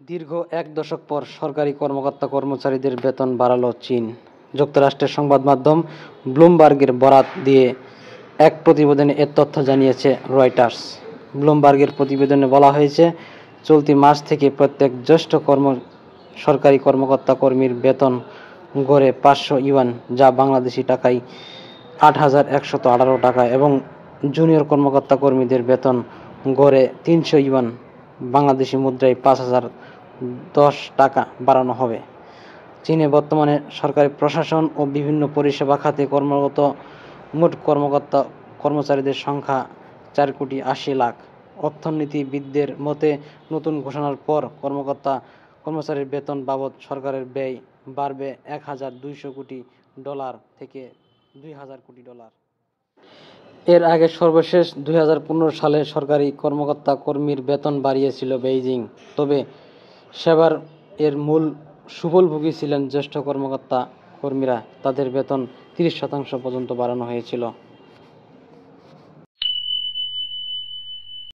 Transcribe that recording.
দীর্ঘ এক দশক পর সরকারি কর্মকর্তা-কর্মচারীদের বেতন বাড়ালো চীন। যুক্তরাষ্ট্রের সংবাদ মাধ্যম ব্লুমবার্গের বরাত দিয়ে এক প্রতিবেদনে এ তথ্য জানিয়েছে রয়টার্স। ব্লুমবার্গের প্রতিবেদনে বলা হয়েছে, চলতি মাস থেকে প্রত্যেক জ্যেষ্ঠ সরকারি কর্মকর্তা-কর্মীর বেতন গড়ে 500 ইউয়ান, যা বাংলাদেশি টাকায় 8,118 টাকা, এবং জুনিয়র কর্মকর্তা-কর্মীদের বেতন গড়ে 300 ইউয়ান, বাংলাদেশি মুদ্রায় 5,010 টাকা বাড়ানো হবে। চীনে বর্তমানে সরকারি প্রশাসন ও বিভিন্ন পরিষেবা খাতে কর্মরত মোট কর্মচারীদের সংখ্যা 4,80,00,000। অর্থনীতিবিদদের মতে, নতুন ঘোষণার পর কর্মচারীর বেতন বাবদ সরকারের ব্যয় বাড়বে $1,200 কোটি থেকে $2,000 কোটি। এর আগে সর্বশেষ 2015 সালে সরকারি কর্মকর্তা-কর্মীর বেতন বাড়িয়েছিল বেইজিং। তবে সেবার এর মূল সুফলভোগী ছিলেন জ্যেষ্ঠ কর্মকর্তা-কর্মীরা। তাদের বেতন 30% পর্যন্ত বাড়ানো হয়েছিল।